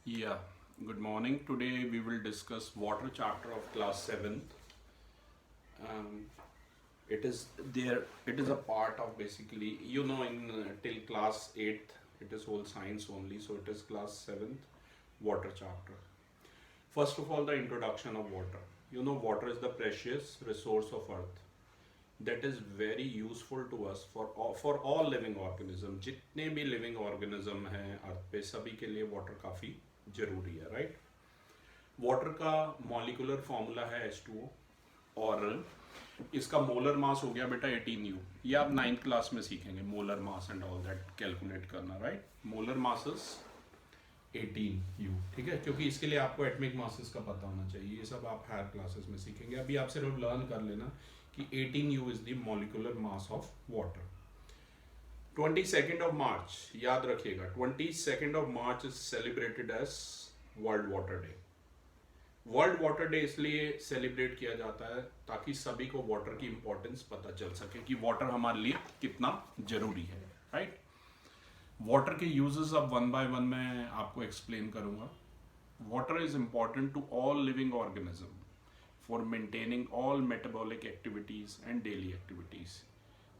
Yeah, good morning. Today we will discuss water chapter of class 7th. Um, it is there, it is a part of basically, in till class 8th, it is whole science only. So it is class 7th water chapter. First of all, the introduction of water. Water is the precious resource of earth that is very useful to us for all living organism. जितने भी living organism हैं अर्थ पे सभी के लिए water काफ़ी ज़रूरी है, राइट? वाटर का मॉलिक्यूलर फॉर्मूला है H2O और इसका मोलर मास हो गया बेटा 18U। ये आप 9th क्लास में सीखेंगे, molar mass and all that calculate करना, right? Molar mass is 18U, ठीक है? क्योंकि इसके लिए आपको एटमिक मासेस का पता होना चाहिए, ये सब आप हायर क्लासेस में सीखेंगे। अभी आप सिर्फ लर्न कर लेना कि 18U is the molecular mass of water. 22nd of March, याद रखिएगा, 22nd of March is celebrated as World Water Day. World Water Day इसलिए सेलिब्रेट किया जाता है ताकि सभी को वाटर की इंपॉर्टेंस पता चल सके कि वाटर हमारे लिए कितना जरूरी है, राइट? वाटर के यूजेस अब वन बाय वन मैं आपको एक्सप्लेन करूंगा। Water is important to all living organism for maintaining all metabolic activities and daily activities.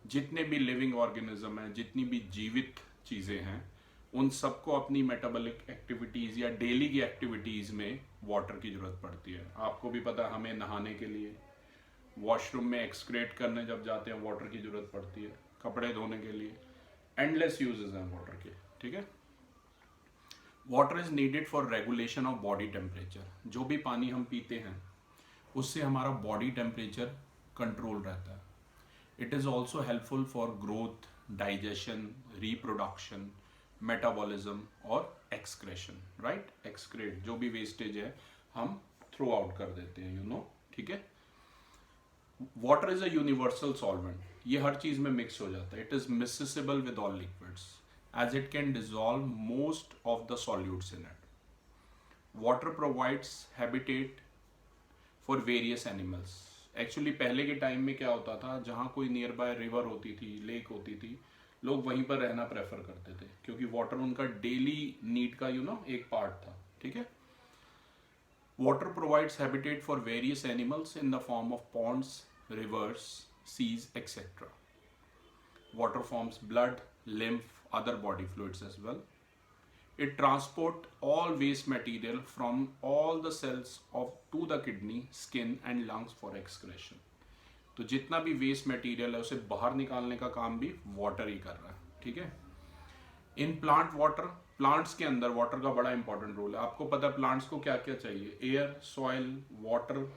जितने भी लिविंग ऑर्गेनिज्म हैं, जितनी भी जीवित चीज़ें हैं, उन सबको अपनी मेटाबॉलिक एक्टिविटीज़ या डेली की एक्टिविटीज़ में वाटर की ज़रूरत पड़ती है। आपको भी पता है, हमें नहाने के लिए, वॉशरूम में एक्सक्रेट करने जब जाते हैं वाटर की ज़रूरत पड़ती है, कपड़े धोने के लिए, एंडलेस यूजेस हैं वाटर के, ठीक है? Water is needed for regulation of body temperature. जो भी पानी हम पीते हैं उससे हमारा बॉडी टेम्परेचर कंट्रोल रहता है। It is also helpful for growth, digestion, reproduction, metabolism और एक्सक्रेशन, राइट? एक्सक्रेट, जो भी वेस्टेज है हम थ्रो आउट कर देते हैं, ठीक है? Water is a universal solvent. ये हर चीज में मिक्स हो जाता है। It is mixable with all liquids as it can dissolve most of the solutes in it. Water provides habitat for various animals. Actually पहले के टाइम में क्या होता था, जहाँ कोई नियर बाय रिवर होती थी, लेक होती थी, लोग वहीं पर रहना प्रेफर करते थे क्योंकि वाटर उनका डेली नीड का एक पार्ट था, ठीक है? Water provides habitat for various animals in the form of ponds, rivers, seas, etc. Water forms blood, lymph, other body fluids as well. It transports all waste material from all the cells to the kidney, skin and lungs for excretion. तो जितना भी waste material है उसे बाहर निकालने का काम भी वाटर ही कर रहा है, ठीक है? इन प्लांट वाटर, प्लांट्स के अंदर वाटर का बड़ा इंपॉर्टेंट रोल है। आपको पता है प्लांट्स को क्या क्या चाहिए? एयर, सॉइल, वाटर,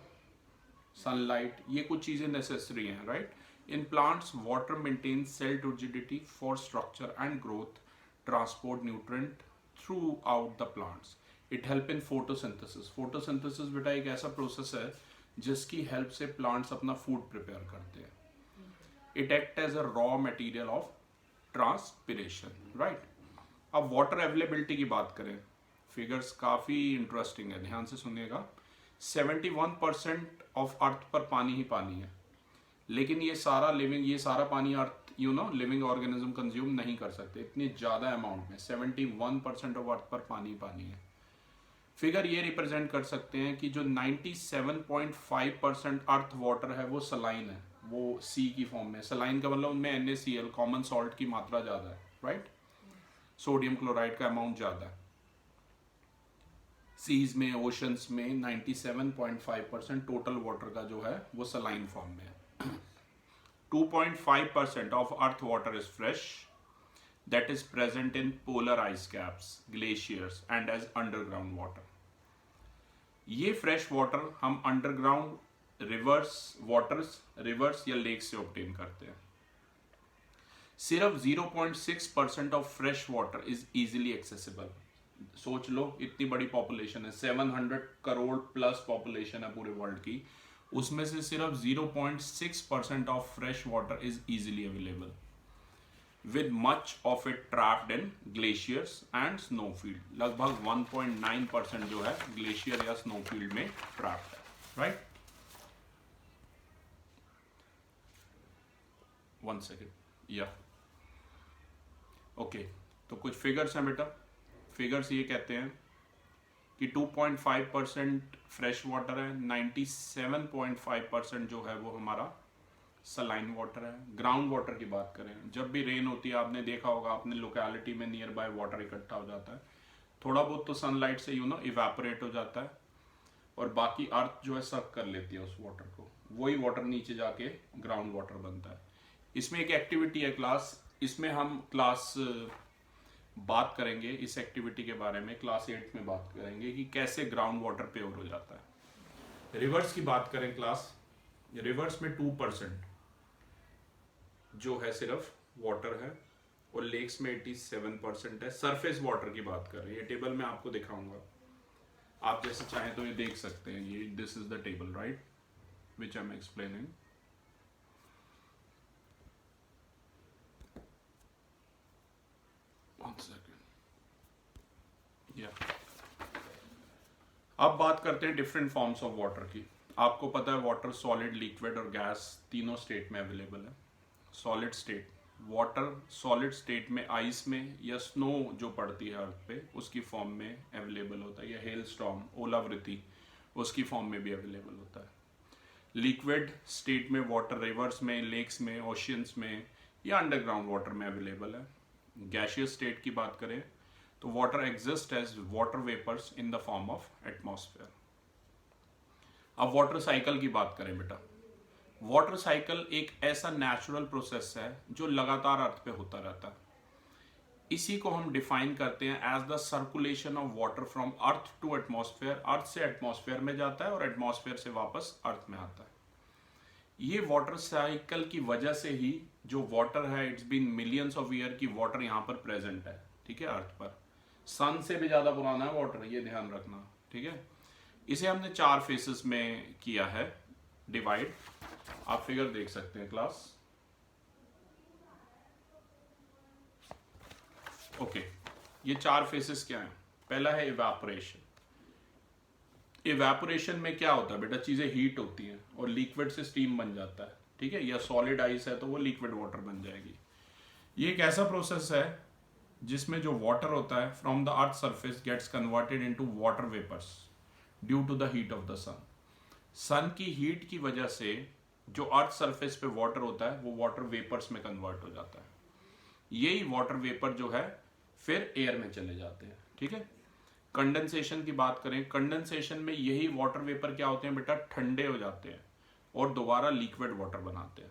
सनलाइट, ये कुछ चीजें नेसेसरी हैं, right? In plants water maintain cell turgidity for structure and growth, transport nutrient throughout the plants. It help in photosynthesis. Photosynthesis बेटा एक ऐसा प्रोसेस है जिसकी हेल्प से प्लांट्स अपना फूड प्रिपेयर करते हैं। It act as a raw material of transpiration, right? अब वाटर अवेलेबिलिटी की बात करें, फिगर्स काफ़ी इंटरेस्टिंग है, ध्यान से सुनिएगा। 71% ऑफ अर्थ पर पानी ही पानी है, लेकिन ये सारा पानी अर्थ लिविंग ऑर्गेनिज्म कंज्यूम नहीं कर सकते इतनी ज़्यादा अमाउंट में। 71% ऑफ अर्थ पर पानी पानी है। फिगर ये रिप्रेजेंट कर सकते हैं कि जो 97.5% अर्थ वाटर है वो सलाइन है, वो सी की फॉर्म में। सलाइन का मतलब उनमें NaCl, कॉमन सॉल्ट की मात्रा ज़्यादा है, राइट? सोडियम क्लोराइड का अमाउंट ज़्यादा है। सीज में, ओशंस में 97.5% टोटल वाटर का जो है वो सलाइन फॉर्म में है। 2.5% of earth water is fresh, that is present in polar ice caps, glaciers and as underground water. ये फ्रेश वाटर हम अंडरग्राउंड रिवर्स या लेक से ऑब्टेन करते हैं। सिर्फ 0.6% of fresh water is easily accessible. सोच लो, इतनी बड़ी पॉपुलेशन है, 700 करोड़ प्लस पॉपुलेशन है पूरे वर्ल्ड की, उसमें से सिर्फ 0.6% of fresh water is easily available, with much of it trapped in glaciers and snowfield. लगभग 1.9% जो है ग्लेशियर या स्नोफील्ड में ट्रैप्ड है, राइट? 1 सेकेंड, या ओके। तो कुछ फिगर्स हैं बेटा। फिगर्स ये कहते हैं कि 2.5% फ्रेश वाटर है, 97.5% जो है वो हमारा सलाइन वाटर है। ग्राउंड वाटर की बात करें, जब भी रेन होती है आपने देखा होगा अपने लोकेलिटी में नियर बाय वाटर इकट्ठा हो जाता है, थोड़ा बहुत तो सनलाइट से इवेपोरेट हो जाता है और बाकी अर्थ जो है सक कर लेती है उस वाटर को, वही वाटर नीचे जाके ग्राउंड वाटर बनता है। इसमें एक एक्टिविटी है क्लास, इसमें हम क्लास बात करेंगे इस एक्टिविटी के बारे में, क्लास 8 में बात करेंगे कि कैसे ग्राउंड वाटर प्योर हो जाता है। रिवर्स की बात करें क्लास, रिवर्स में 2% जो है सिर्फ वाटर है और लेक्स में 87% है। सरफेस वाटर की बात कर रहे हैं, ये टेबल मैं आपको दिखाऊंगा, आप जैसे चाहें तो ये देख सकते हैं। ये this is the table right which I am explaining. One second या अब बात करते हैं डिफरेंट फॉर्म्स ऑफ वाटर की। आपको पता है वाटर सॉलिड, लिक्विड और गैस तीनों स्टेट में अवेलेबल है। Solid state water solid state में आइस में या स्नो जो पड़ती है अर्थ पे उसकी फॉर्म में अवेलेबल होता है, या हेल स्टॉर्म ओलावृष्टि उसकी फॉर्म में भी अवेलेबल होता है। लिक्विड स्टेट में वाटर रिवर्स में, लेक्स में, ओशियंस में या अंडरग्राउंड वाटर में अवेलेबल है। गैशियस स्टेट की बात करें तो water exist as water vapours in the form of atmosphere. अब वाटर साइकिल की बात करें बेटा, वाटर साइकिल एक ऐसा नेचुरल प्रोसेस है जो लगातार अर्थ पे होता रहता है। इसी को हम डिफाइन करते हैं as the circulation of water from earth to atmosphere. Earth से एटमॉस्फेयर में जाता है और एटमॉस्फेयर से वापस अर्थ में आता है। ये वाटर साइकिल की वजह से ही जो वाटर है, it's been millions of year की वाटर यहाँ पर प्रेजेंट है, ठीक है, अर्थ पर। सन से भी ज्यादा पुराना है वाटर, ये ध्यान रखना, ठीक है। इसे हमने 4 फेसेस में किया है डिवाइड, आप फिगर देख सकते हैं क्लास। ओके, ये 4 फेसेस क्या हैं? पहला है इवेपोरेशन। इवेपोरेशन में क्या होता है बेटा, चीजें हीट होती हैं और लिक्विड से स्टीम बन जाता है, ठीक है, या सॉलिड आइस है तो वो लिक्विड वाटर बन जाएगी। ये एक ऐसा प्रोसेस है जिसमें जो वाटर होता है from the earth surface gets converted into water vapours due to the heat of the sun. Sun की हीट की वजह से जो अर्थ सरफेस पे वाटर होता है वो वाटर वेपर्स में कन्वर्ट हो जाता है। यही वाटर वेपर जो है फिर एयर में चले जाते हैं, ठीक है। कंडेंसेशन की बात करें, कंडेंसेशन में यही वाटर वेपर क्या होते हैं बेटा, ठंडे हो जाते हैं और दोबारा लिक्विड वाटर बनाते हैं।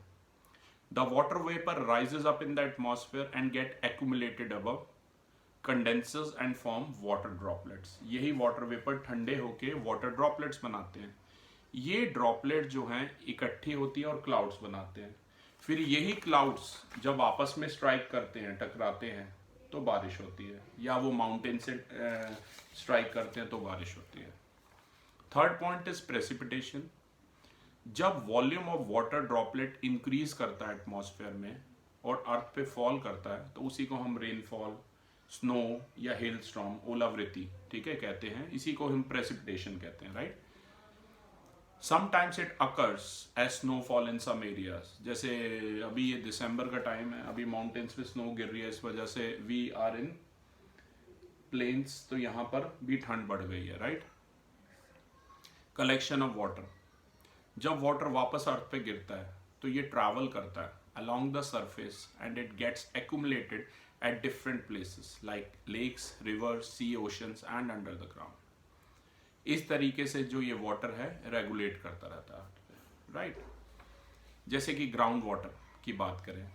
The water vapour rises up in the atmosphere and get accumulated above, condenses and form water droplets. यही वाटर वेपर ठंडे होके वाटर ड्रॉपलेट्स बनाते हैं। ये ड्रॉपलेट जो हैं इकट्ठी होती हैं और क्लाउड्स बनाते हैं। फिर यही क्लाउड्स जब आपस में स्ट्राइक करते हैं, टकराते हैं, तो बारिश होती है, या वो माउंटेन से स्ट्राइक करते हैं तो बारिश होती है। Third point is precipitation. जब volume of water droplet increase करता है एटमॉस्फेयर में और अर्थ पे फॉल करता है तो उसी को हम रेनफॉल, स्नो या हेल स्टॉर्म, ओलावृष्टि, ठीक है, कहते हैं। इसी को हम प्रेसिपिटेशन कहते हैं, right. Sometimes it occurs as snowfall in some areas. जैसे अभी ये दिसंबर का टाइम है, अभी माउंटेन्स पे स्नो गिर रही है, इस वजह से वी आर इन प्लेन्स, तो यहाँ पर भी ठंड बढ़ गई है, राइट। कलेक्शन ऑफ वाटर, जब वाटर वापस अर्थ पे गिरता है तो ये ट्रैवल करता है along the surface and it gets accumulated at different places like lakes, rivers, sea, oceans and under the ground. इस तरीके से जो ये वाटर है रेगुलेट करता रहता है, राइट। जैसे कि ग्राउंड वाटर की बात करें,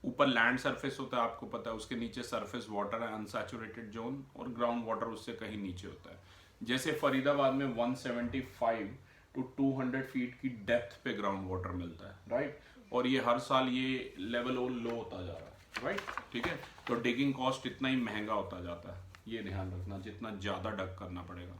ऊपर लैंड सरफेस होता है, आपको पता है, उसके नीचे सरफेस वाटर है, अनसैचुरेटेड जोन, और ग्राउंड वाटर उससे कहीं नीचे होता है। जैसे फरीदाबाद में 175 to 200 फीट की डेप्थ पे ग्राउंड वाटर मिलता है, राइट। और ये हर साल ये लेवल और लो होता जा रहा है, राइट, ठीक है। तो डिगिंग कॉस्ट इतना ही महंगा होता जाता है, ये ध्यान रखना, जितना ज्यादा डग करना पड़ेगा।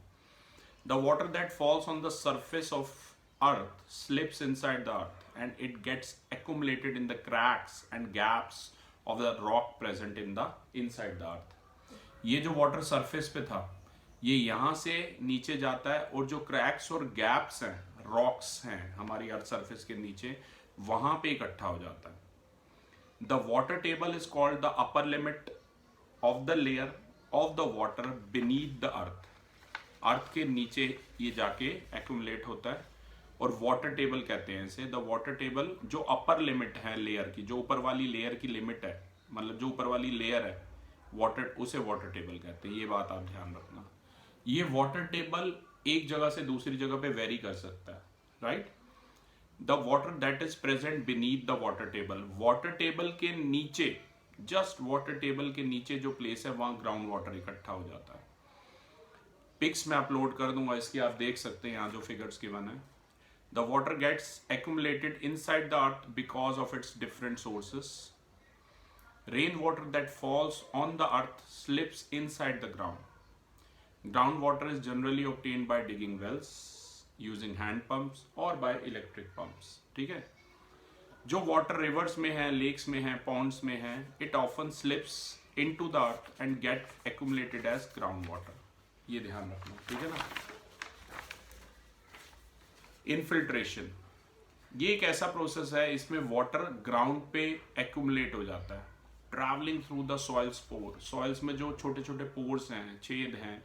The water that falls on the surface of earth slips inside the earth and it gets accumulated in the cracks and gaps of the rock present in the inside the earth. ये जो water surface पे था ये यहाँ से नीचे जाता है और जो क्रैक्स और गैप्स हैं, रॉक्स हैं हमारी अर्थ सरफेस के नीचे, वहां पे इकट्ठा हो जाता है। The water table is called the upper limit of the layer of the water beneath the earth, earth के नीचे ये जाके एक्यूमुलेट होता है और वाटर टेबल कहते हैं इसे। द वाटर टेबल जो अपर लिमिट है लेयर की, जो ऊपर वाली लेयर की लिमिट है, मतलब जो ऊपर वाली लेयर है वाटर, उसे वाटर टेबल कहते हैं। ये बात आप ध्यान रखना। ये वाटर टेबल एक जगह से दूसरी जगह पे वेरी कर सकता है, right. The water that is present beneath the water table, water table के नीचे, जस्ट वाटर टेबल के नीचे जो प्लेस है वहां ग्राउंड वाटर इकट्ठा हो जाता है। पिक्स में अपलोड कर दूंगा इसकी, आप देख सकते हैं यहाँ जो फिगर्स गिवन है। The water gets accumulated inside the earth because of its different sources. Rainwater that falls on the earth slips inside the ground. Groundwater is generally obtained by digging wells, using hand pumps or by electric pumps. ठीक है। जो water rivers में है, lakes में है, Pond's में है, it often slips into the earth and get accumulated as groundwater. ये ध्यान रखना, ठीक है ना। इनफिल्ट्रेशन, ये एक ऐसा प्रोसेस है, इसमें वाटर ग्राउंड पे एक्यूमुलेट हो जाता है, travelling through the soils pore. Soils में जो छोटे छोटे पोर्स हैं, छेद हैं,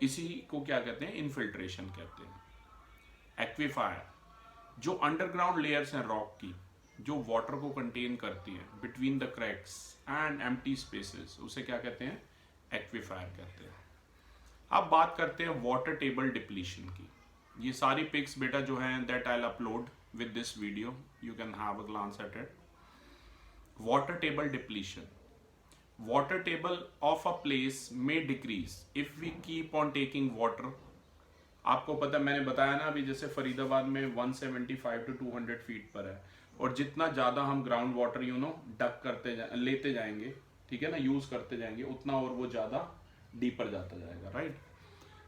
इसी को क्या कहते हैं, इनफिल्ट्रेशन कहते हैं। एक्वीफायर, जो अंडरग्राउंड लेयर्स हैं रॉक की, जो वाटर को कंटेन करती है between the cracks and empty spaces, उसे क्या कहते हैं, एक्वीफायर कहते हैं। अब बात करते हैं वाटर टेबल डिप्लीशन की। ये सारी पिक्स बेटा जो हैं that I will upload with this video, you can have a glance at it. Water table depletion. Water table of a place may decrease if we keep on taking water. आपको पता, मैंने बताया ना अभी, जैसे फरीदाबाद में 175 to 200 फीट पर है, और जितना ज़्यादा हम ग्राउंड वाटर डक करते लेते जाएंगे, ठीक है ना, यूज़ करते जाएंगे, उतना और वो ज़्यादा डीपर जाता जाएगा, राइट।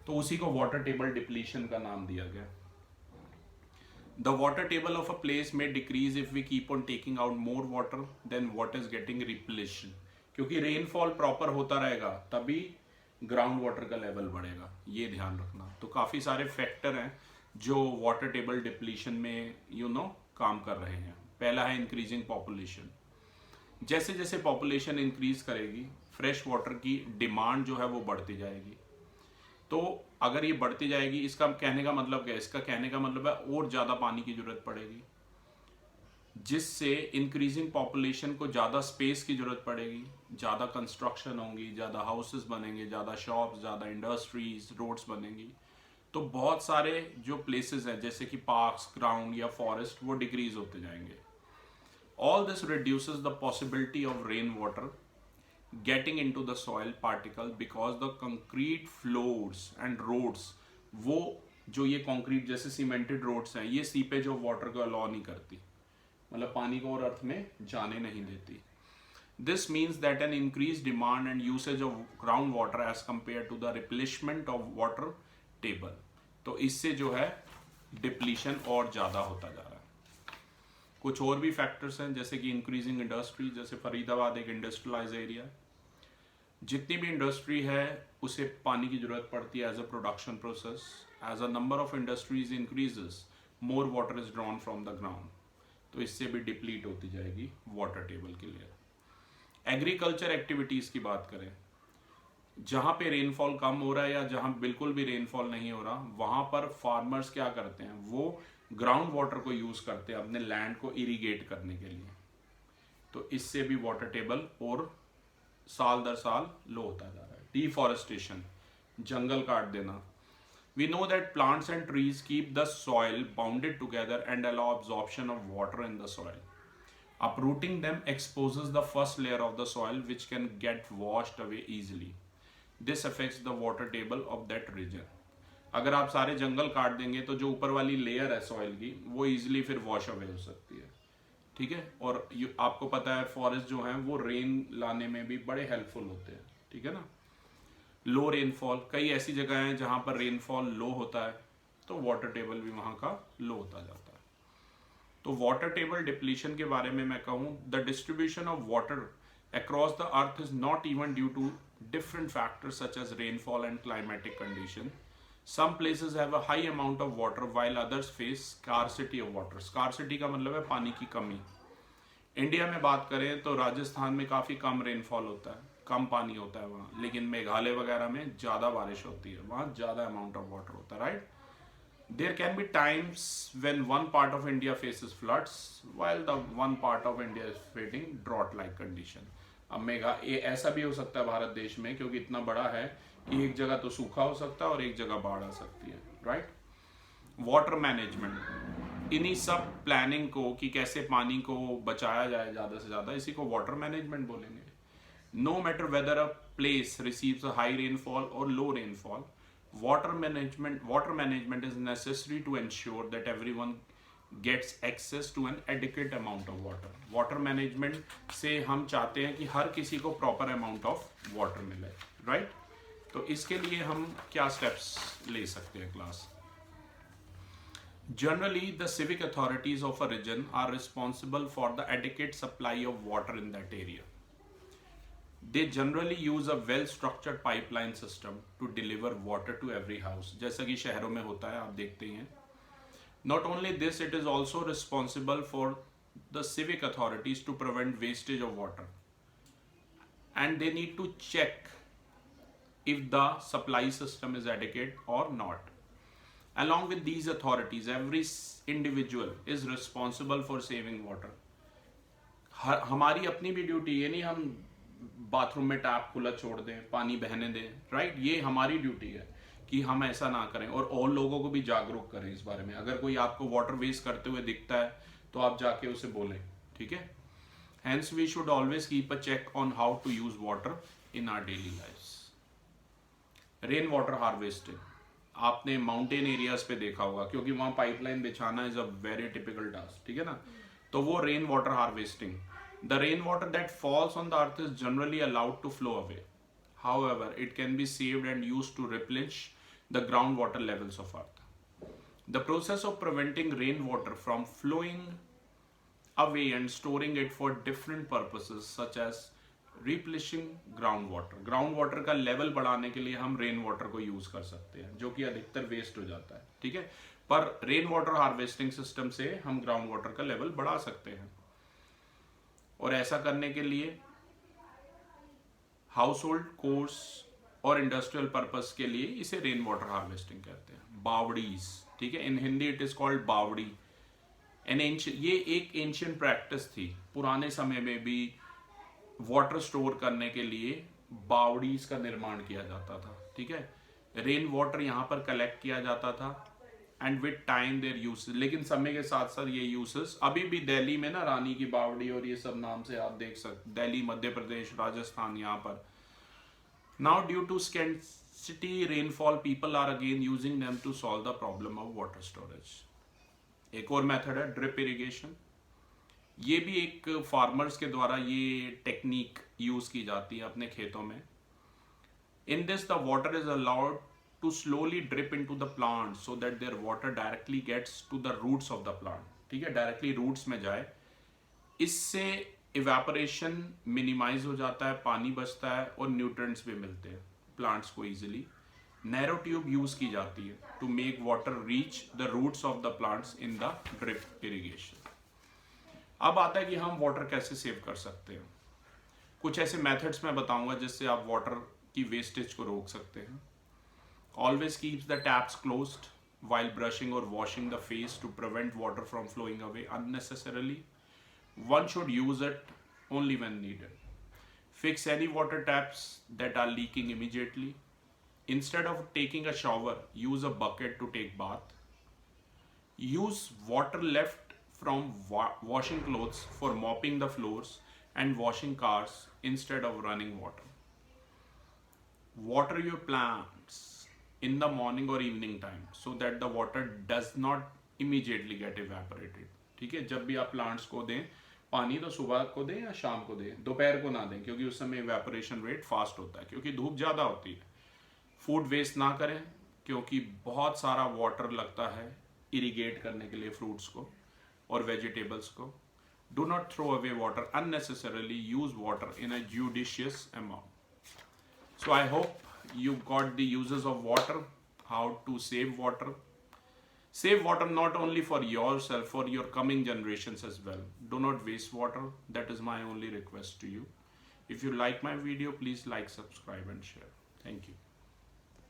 तो उसी को वाटर टेबल डिप्लीशन का नाम दिया गया। The water table of a place may decrease if we keep on taking out more water than what is getting replenished. क्योंकि रेनफॉल प्रॉपर होता रहेगा तभी ग्राउंड वाटर का लेवल बढ़ेगा, ये ध्यान रखना। तो काफ़ी सारे फैक्टर हैं जो वाटर टेबल डिप्लीशन में काम कर रहे हैं। पहला है इंक्रीजिंग पॉपुलेशन। जैसे जैसे पॉपुलेशन इंक्रीज करेगी, फ्रेश वाटर की डिमांड जो है वो बढ़ती जाएगी। तो अगर ये बढ़ती जाएगी, इसका कहने का मतलब क्या है, इसका कहने का मतलब है और ज़्यादा पानी की ज़रूरत पड़ेगी, जिससे इंक्रीजिंग पॉपुलेशन को ज़्यादा स्पेस की ज़रूरत पड़ेगी, ज़्यादा कंस्ट्रक्शन होंगी, ज़्यादा हाउसेस बनेंगे, ज़्यादा शॉप्स, ज़्यादा इंडस्ट्रीज, रोड्स बनेंगी। तो बहुत सारे जो प्लेसेस हैं जैसे कि पार्क्स, ग्राउंड या फॉरेस्ट, वो डिक्रीज होते जाएंगे। All this reduces the possibility of rain water getting into the soil particle because the concrete floors and roads, वो जो ये कंक्रीट जैसे सीमेंटेड रोड्स हैं, ये सीपेज ऑफ वाटर को अलाउ नहीं करती, मतलब पानी को और अर्थ में जाने नहीं देती। This means that an increase demand and usage of ground water as compare to the replacement of water table. तो इससे जो है डिप्लीशन और ज़्यादा होता जा रहा है। कुछ और भी फैक्टर्स हैं जैसे कि इंक्रीजिंग इंडस्ट्री, जैसे फरीदाबाद एक इंडस्ट्रियलाइज एरिया, जितनी भी इंडस्ट्री है उसे पानी की जरूरत पड़ती है as a production process. As a number of industries increases, more water is drawn from the ground, तो इससे भी डिप्लीट होती जाएगी वाटर टेबल के लिए। एग्रीकल्चर एक्टिविटीज़ की बात करें, जहाँ पे रेनफॉल कम हो रहा है या जहाँ बिल्कुल भी रेनफॉल नहीं हो रहा, वहाँ पर फार्मर्स क्या करते हैं, वो ग्राउंड वाटर को यूज़ करते हैं अपने लैंड को इरिगेट करने के लिए। तो इससे भी वाटर टेबल और साल दर साल लो होता जा रहा है। डिफॉरेस्टेशन, जंगल काट देना। We know that plants and trees keep the soil bounded together and allow absorption of water in the soil. Uprooting them exposes the first layer of the soil which can get washed away easily. This affects the water table of that region. अगर आप सारे जंगल काट देंगे तो जो ऊपर वाली layer है सॉइल की, वो इजीली फिर वॉश अवे हो सकती है, ठीक है। और आपको पता है फॉरेस्ट जो हैं वो रेन लाने में भी बड़े हेल्पफुल होते हैं, ठीक है ना। लो रेनफॉल, कई ऐसी जगह हैं जहाँ पर रेनफॉल लो होता है तो वाटर टेबल भी वहाँ का लो होता जाता है। तो वाटर टेबल डिप्लीशन के बारे में मैं कहूँ, the distribution of water across the earth is not even due to different factors such as rainfall and climatic condition. Some places have a high amount of water while others face scarcity of water. Scarcity का मतलब है पानी की कमी। India में बात करें तो राजस्थान में काफ़ी कम रेनफॉल होता है, कम पानी होता है वहाँ, लेकिन मेघालय वगैरह में ज़्यादा बारिश होती है, वहाँ ज़्यादा अमाउंट ऑफ वाटर होता है, right? There can be times when one part of India faces floods while the one part of India is facing drought-like condition. अब ऐसा भी हो सकता है भारत देश में, क्योंकि इतना बड़ा है कि एक जगह तो सूखा हो सकता है और एक जगह बाढ़ आ सकती है, राइट? वाटर मैनेजमेंट, इन्हीं सब प्लानिंग को कि कैसे पानी को बचाया जाए ज़्यादा से ज़्यादा, इसी को वाटर मैनेजमेंट बोलेंगे. No matter whether a place receives a high rainfall or low rainfall, water management is necessary to ensure that everyone gets access to an adequate amount of water. Water management से हम चाहते हैं कि हर किसी को proper amount of water मिले, right? तो इसके लिए हम क्या steps ले सकते हैं class? Generally, the civic authorities of a region are responsible for the adequate supply of water in that area. They generally use a well-structured pipeline system to deliver water to every house. जैसा कि शहरों में होता है, आप देखते ही हैं. Not only this, it is also responsible for the civic authorities to prevent wastage of water. And they need to check if the supply system is adequate or not. Along with these authorities, every individual is responsible for saving water. हमारी अपनी भी duty, ये नहीं हम bathroom में tap खुला छोड़ दें, पानी बहने दें, राइट? ये हमारी ड्यूटी है कि हम ऐसा ना करें और लोगों को भी जागरूक करें इस बारे में. अगर कोई आपको वाटर वेस्ट करते हुए दिखता है तो आप जाके उसे बोलें, ठीक है? Hence we should always keep a check on how to use water in our daily lives. Rain water harvesting आपने माउंटेन एरियाज पे देखा होगा, क्योंकि वहाँ पाइपलाइन बिछाना is a very typical task, ठीक है ना? तो वो rain water harvesting. The rainwater that falls on the earth is generally allowed to flow away. However, it can be saved and used to replenish the groundwater levels of earth. The process of preventing rainwater from flowing away and storing it for different purposes such as replenishing groundwater. Groundwater का level बढ़ाने के लिए हम rainwater को use कर सकते हैं, जो कि अधिकतर waste हो जाता है, ठीक है? पर rainwater harvesting system से हम groundwater का level बढ़ा सकते हैं. और ऐसा करने के लिए हाउस होल्ड कोर्स और इंडस्ट्रियल पर्पस के लिए इसे रेन वाटर हार्वेस्टिंग कहते हैं. बावड़ीज, ठीक है? इन हिंदी इट इज कॉल्ड बावड़ी. ये एक एंशियंट प्रैक्टिस थी. पुराने समय में भी वाटर स्टोर करने के लिए बावड़ीज का निर्माण किया जाता था, ठीक है? रेन वाटर यहाँ पर कलेक्ट किया जाता था and with time their usage. लेकिन समय के साथ साथ ये यूसेज अभी भी दिल्ली में ना, रानी की बावड़ी और ये सब नाम से आप देख सकते, दिल्ली, मध्य प्रदेश, राजस्थान, यहाँ पर. Now due to scarcity rainfall people are again using them to solve the problem of water storage. एक और मेथड है ड्रिप इरिगेशन. ये भी एक फार्मर्स के द्वारा ये टेक्निक यूज की जाती है अपने खेतों में. In this the water is allowed to slowly drip into the plant so that their water directly gets to the roots of the plant. ठीक है? डायरेक्टली रूट्स में जाए. इससे इवेपोरेशन मिनिमाइज हो जाता है, पानी बचता है और न्यूट्रिएंट्स भी मिलते हैं प्लांट्स को इजीली. नैरो ट्यूब यूज की जाती है to make water reach the roots of the plants in the drip irrigation. अब आता है कि हम वाटर कैसे सेव कर सकते हैं. कुछ ऐसे मेथड्स मैं बताऊंगा जिससे आप वाटर की वेस्टेज को रोक सकते हैं. Always keeps the taps closed while brushing or washing the face to prevent water from flowing away unnecessarily. One should use it only when needed. Fix any water taps that are leaking immediately. Instead of taking a shower, use a bucket to take bath. Use water left from washing clothes for mopping the floors and washing cars instead of running water. Water your plants in the morning or evening time so that the water does not immediately get evaporated. ठीक है? जब भी आप plants को दें पानी तो सुबह को दें या शाम को दें, दोपहर को ना दें, क्योंकि उस समय इवेपोरेशन रेट फास्ट होता है, क्योंकि धूप ज़्यादा होती है. फूड वेस्ट ना करें, क्योंकि बहुत सारा वाटर लगता है इरिगेट करने के लिए फ्रूट्स को और वेजिटेबल्स को. Do not throw away water unnecessarily. Use water in a judicious amount. So I hope you got the uses of water, how to save water. Save water not only for yourself, for your coming generations as well. Do not waste water. That is my only request to you. If you like my video, please like, subscribe and share. Thank you.